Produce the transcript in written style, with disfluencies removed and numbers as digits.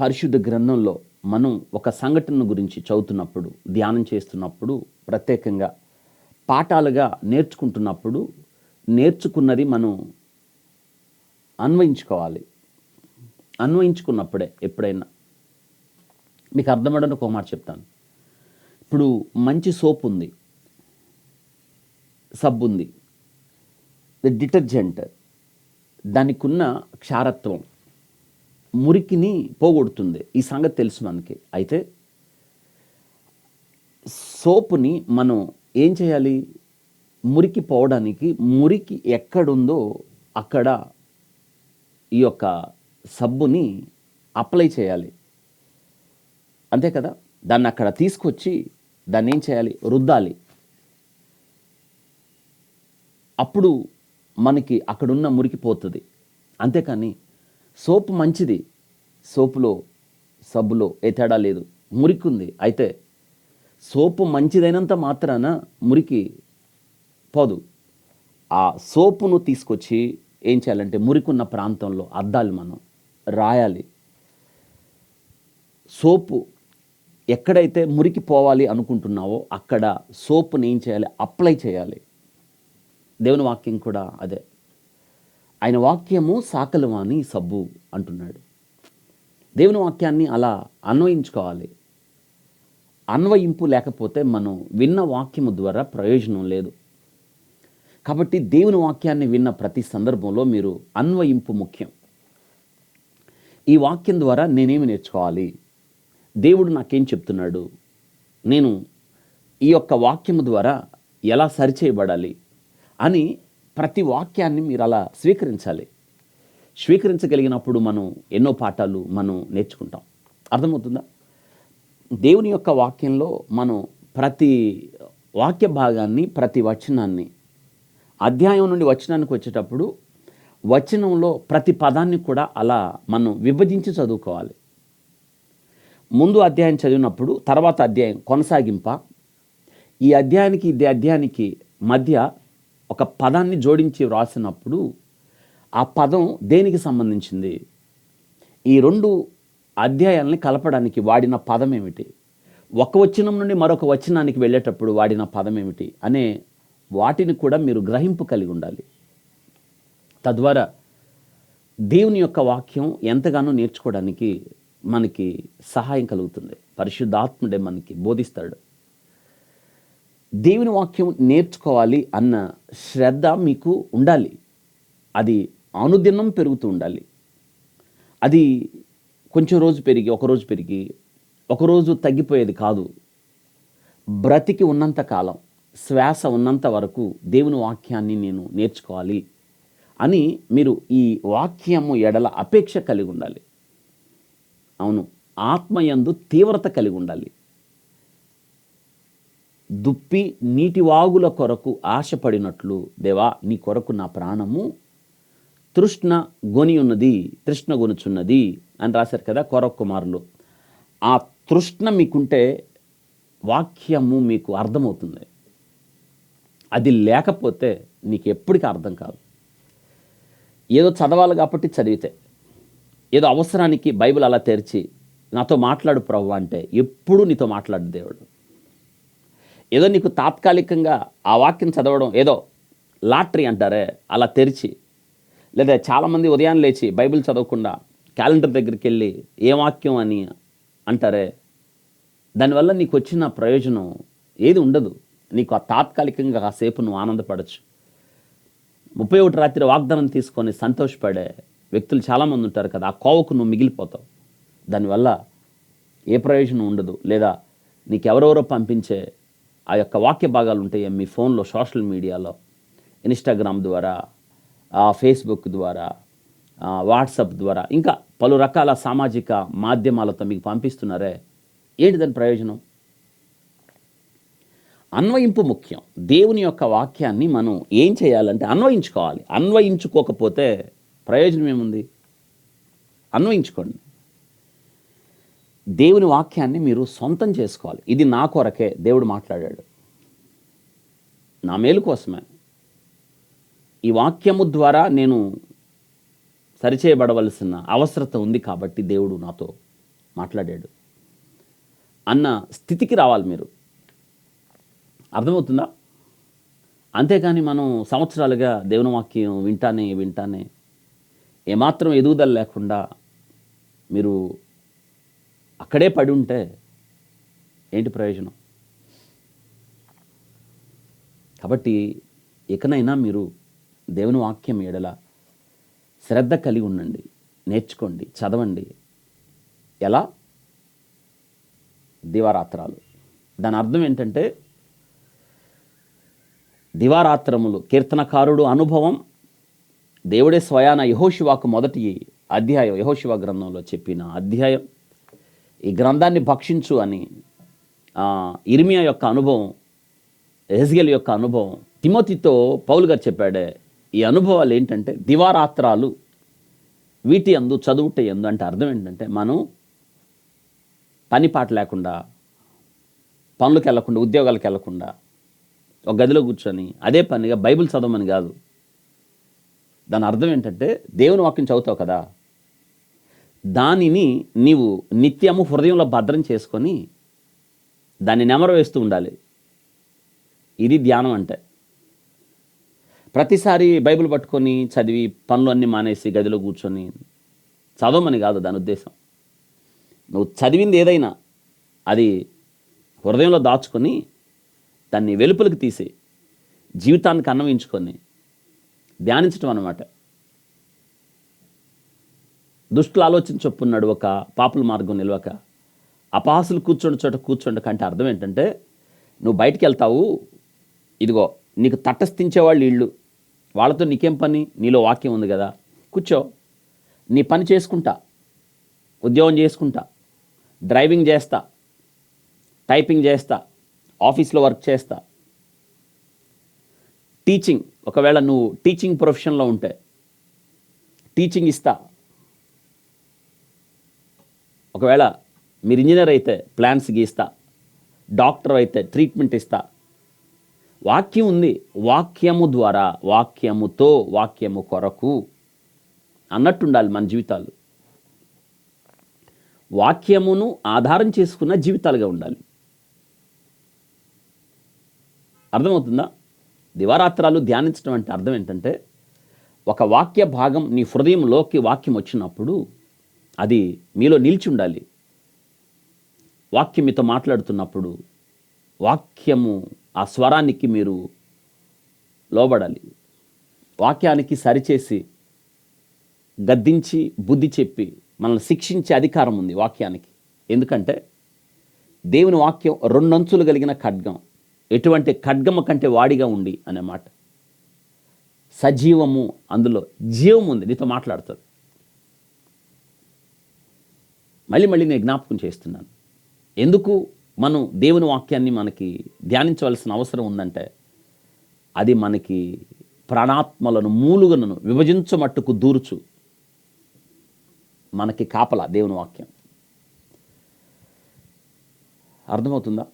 పరిశుద్ధ గ్రంథంలో మనం ఒక సంఘటన గురించి చదువుతున్నప్పుడు, ధ్యానం చేస్తున్నప్పుడు, ప్రత్యేకంగా పాఠాలుగా నేర్చుకుంటున్నప్పుడు, నేర్చుకున్నది మనం అన్వయించుకోవాలి. అన్వయించుకున్నప్పుడే ఎప్పుడైనా మీకు అర్థమవడానికి ఒక మాట చెప్తాను. ఇప్పుడు మంచి సోప్ ఉంది, సబ్బు ఉంది, డిటర్జెంట్, దానికున్న క్షారత్వం మురికిని పోగొడుతుంది. ఈ సంగతి తెలుసు మనకి. అయితే సోపుని మనం ఏం చేయాలి? మురికి పోవడానికి మురికి ఎక్కడుందో అక్కడ ఈ యొక్క సబ్బుని అప్లై చేయాలి. అంతే కదా? దాన్ని అక్కడ తీసుకొచ్చి దాన్ని ఏం చేయాలి? రుద్దాలి. అప్పుడు మనకి అక్కడున్న మురికి పోతుంది. అంతేకాని సోపు మంచిది, సోపులో సబ్బులో ఏ తేడా లేదు, మురికి ఉంది. అయితే సోపు మంచిదైనంత మాత్రాన మురికి పోదు. ఆ సోపును తీసుకొచ్చి ఏం చేయాలంటే మురికున్న ప్రాంతంలో అద్దాలి, మనం రాయాలి. సోపు ఎక్కడైతే మురికి పోవాలి అనుకుంటున్నావో అక్కడ సోపుని ఏం చేయాలి? అప్లై చేయాలి. దేవుని వాక్యం కూడా అదే. ఆయన వాక్యము సాకలవాణి సబ్బు అంటున్నాడు. దేవుని వాక్యాన్ని అలా అన్వయించుకోవాలి. అన్వయింపు లేకపోతే మనం విన్న వాక్యము ద్వారా ప్రయోజనం లేదు. కాబట్టి దేవుని వాక్యాన్ని విన్న ప్రతి సందర్భంలో మీరు అన్వయింపు ముఖ్యం. ఈ వాక్యం ద్వారా నేనేమి నేర్చుకోవాలి? దేవుడు నాకేం చెప్తున్నాడు? నేను ఈ యొక్క వాక్యము ద్వారా ఎలా సరిచేయబడాలి అని ప్రతి వాక్యాన్ని మీరు అలా స్వీకరించాలి. స్వీకరించగలిగినప్పుడు మనం ఎన్నో పాఠాలు మనం నేర్చుకుంటాం. అర్థమవుతుందా? దేవుని యొక్క వాక్యంలో మనం ప్రతి వాక్య భాగాన్ని, ప్రతి వచనాన్ని, అధ్యాయం నుండి వచనానికి వచ్చేటప్పుడు వచనంలో ప్రతి పదాన్ని కూడా అలా మనం విభజించి చదువుకోవాలి. ముందు అధ్యాయం చదివినప్పుడు తర్వాత అధ్యాయం కొనసాగింప, ఈ అధ్యాయానికి ఇది అధ్యాయానికి మధ్య ఒక పదాన్ని జోడించి వ్రాసినప్పుడు ఆ పదం దేనికి సంబంధించింది, ఈ రెండు అధ్యాయాలని కలపడానికి వాడిన పదం ఏమిటి, ఒక వచనం నుండి మరొక వచనానికి వెళ్ళేటప్పుడు వాడిన పదం ఏమిటి అనే వాటిని కూడా మీరు గ్రహింపు కలిగి ఉండాలి. తద్వారా దేవుని యొక్క వాక్యం ఎంతగానో నేర్చుకోవడానికి మనకి సహాయం కలుగుతుంది. పరిశుద్ధాత్ముడే మనకి బోధిస్తాడు. దేవుని వాక్యం నేర్చుకోవాలి అన్న శ్రద్ధ మీకు ఉండాలి. అది అనుదినం పెరుగుతూ ఉండాలి. అది కొంచెం రోజు పెరిగి ఒకరోజు తగ్గిపోయేది కాదు. బ్రతికి ఉన్నంత కాలం, శ్వాస ఉన్నంత వరకు దేవుని వాక్యాన్ని నేను నేర్చుకోవాలి అని మీరు ఈ వాక్యము ఎడల అపేక్ష కలిగి ఉండాలి. అవును, ఆత్మయందు తీవ్రత కలిగి ఉండాలి. దుప్పి నీటి వాగుల కొరకు ఆశపడినట్లు దేవా నీ కొరకు నా ప్రాణము తృష్ణ గొనుచున్నది అని రాశారు కదా కొరవ కుమారులు. ఆ తృష్ణ మీకుంటే వాక్యము మీకు అర్థమవుతుంది. అది లేకపోతే నీకు ఎప్పటికీ అర్థం కాదు. ఏదో చదవాలి కాబట్టి చదివితే, ఏదో అవసరానికి బైబిల్ అలా తెరిచి నాతో మాట్లాడు ప్రభువా అంటే ఎప్పుడూ నీతో మాట్లాడు దేవుడు. ఏదో నీకు తాత్కాలికంగా ఆ వాక్యం చదవడం ఏదో లాటరీ అంటారే అలా తెరిచి, లేదా చాలామంది ఉదయం లేచి బైబిల్ చదవకుండా క్యాలెండర్ దగ్గరికి వెళ్ళి ఏ వాక్యం అని అంటారే, దానివల్ల నీకు వచ్చిన ప్రయోజనం ఏది ఉండదు. నీకు ఆ తాత్కాలికంగా కాసేపు నువ్వు ఆనందపడచ్చు. 31 రాత్రి వాగ్దానం తీసుకొని సంతోషపడే వ్యక్తులు చాలామంది ఉంటారు కదా. ఆ కోవకు నువ్వు మిగిలిపోతావు. దానివల్ల ఏ ప్రయోజనం ఉండదు. లేదా నీకు ఎవరెవరో పంపించే ఆ యొక్క వాక్య భాగాలు ఉంటాయి మీ ఫోన్లో, సోషల్ మీడియాలో, ఇన్స్టాగ్రామ్ ద్వారా, ఫేస్బుక్ ద్వారా, వాట్సాప్ ద్వారా, ఇంకా పలు రకాల సామాజిక మాధ్యమాలతో మీకు పంపిస్తున్నారే, ఏంటి దాని ప్రయోజనం? అన్వయింపు ముఖ్యం. దేవుని యొక్క వాక్యాన్ని మనం ఏం చేయాలంటే అన్వయించుకోవాలి. అన్వయించుకోకపోతే ప్రయోజనం ఏముంది? అన్వయించుకోండి. దేవుని వాక్యాన్ని మీరు సొంతం చేసుకోవాలి. ఇది నా కొరకే దేవుడు మాట్లాడాడు, నా మేలు కోసమే. ఈ వాక్యము ద్వారా నేను సరిచేయబడవలసిన అవసరత ఉంది కాబట్టి దేవుడు నాతో మాట్లాడాడు అన్న స్థితికి రావాలి మీరు. అర్థమవుతుందా? అంతేకాని మనం సంవత్సరాలుగా దేవుని వాక్యం వింటానే ఏమాత్రం ఎదుగుదల లేకుండా మీరు అక్కడే పడి ఉంటే ఏంటి ప్రయోజనం? కాబట్టి ఇకనైనా మీరు దేవుని వాక్యం ఎడల శ్రద్ధ కలిగి ఉండండి, నేర్చుకోండి, చదవండి. ఎలా? దివారాత్రాలు. దాని అర్థం ఏంటంటే దివారాత్రములు కీర్తనకారుడు అనుభవం, దేవుడే స్వయాన యెహోషువకు మొదటి అధ్యాయం, యెహోషువ గ్రంథంలో చెప్పిన అధ్యాయం, ఈ గ్రంథాన్ని భక్షించు అని ఇర్మియా యొక్క అనుభవం, ఎహెజ్కేలు యొక్క అనుభవం, తిమోతితో పౌలు గారు చెప్పాడే. ఈ అనుభవాలు ఏంటంటే దివారాత్రాలు వీటి యందు చదువుట యందు. అంటే అర్థం ఏంటంటే మనం పని పాట లేకుండా, పనులకు వెళ్ళకుండా, ఉద్యోగాలకు వెళ్ళకుండా ఒక గదిలో కూర్చొని అదే పనిగా బైబిల్ చదవమని కాదు. దాని అర్థం ఏంటంటే దేవుని వాక్యం చదువుతావు కదా, దానిని నీవు నిత్యము హృదయంలో భద్రం చేసుకొని దాన్ని నెమరు వేస్తూ ఉండాలి. ఇది ధ్యానం అంటే. ప్రతిసారి బైబిల్ పట్టుకొని చదివి పనులు అన్నీ మానేసి గదిలో కూర్చొని చదవమని కాదు దాని ఉద్దేశం. నువ్వు చదివింది ఏదైనా అది హృదయంలో దాచుకొని దాన్ని వెలుపలికి తీసి జీవితానికి అన్వయించుకొని ధ్యానించడం అన్నమాట. దుష్టులు ఆలోచన చొప్పున నడువక, పాపుల మార్గం నిలవక, అపహాసులు కూర్చోండి చోట కూర్చోండి కంటే అర్థం ఏంటంటే నువ్వు బయటికి వెళ్తావు, ఇదిగో నీకు తటస్థించేవాళ్ళు ఇళ్ళు, వాళ్ళతో నీకేం పని? నీలో వాక్యం ఉంది కదా, కూర్చో, నీ పని చేసుకుంటా, ఉద్యోగం చేసుకుంటా, డ్రైవింగ్ చేస్తా, టైపింగ్ చేస్తా, ఆఫీస్లో వర్క్ చేస్తా, టీచింగ్, ఒకవేళ నువ్వు టీచింగ్ ప్రొఫెషన్లో ఉంటే టీచింగ్ ఇస్తా, ఒకవేళ మీరు ఇంజనీర్ అయితే ప్లాన్స్ గీస్తా, డాక్టర్ అయితే ట్రీట్మెంట్ ఇస్తా. వాక్యం ఉంది, వాక్యము ద్వారా, వాక్యముతో, వాక్యము కొరకు అన్నట్టుండాలి మన జీవితాలు. వాక్యమును ఆధారం చేసుకున్న జీవితాలుగా ఉండాలి. అర్థమవుతుందా? దివారాత్రాలు ధ్యానించడం అంటే అర్థం ఏంటంటే ఒక వాక్య భాగం నీ హృదయంలోకి వాక్యం వచ్చినప్పుడు అది మీలో నిలిచి ఉండాలి. వాక్యం మీతో మాట్లాడుతున్నప్పుడు వాక్యము ఆ స్వరానికి మీరు లోబడాలి. వాక్యానికి సరిచేసి గద్దించి బుద్ధి చెప్పి మనల్ని శిక్షించే అధికారం ఉంది వాక్యానికి. ఎందుకంటే దేవుని వాక్యం రెండంచులు కలిగిన ఖడ్గం, ఎటువంటి ఖడ్గము కంటే వాడిగా ఉండి అనే మాట. సజీవము, అందులో జీవం ఉంది, నీతో మాట్లాడుతుంది. మళ్ళీ నేను జ్ఞాపకం చేస్తున్నాను. ఎందుకు మనం దేవుని వాక్యాన్ని మనకి ధ్యానించవలసిన అవసరం ఉందంటే అది మనకి ప్రాణాత్మలను మూలుగలను విభజించమట్టుకు దూర్చు మనకి కాపలా దేవుని వాక్యం. అర్థమవుతుందా?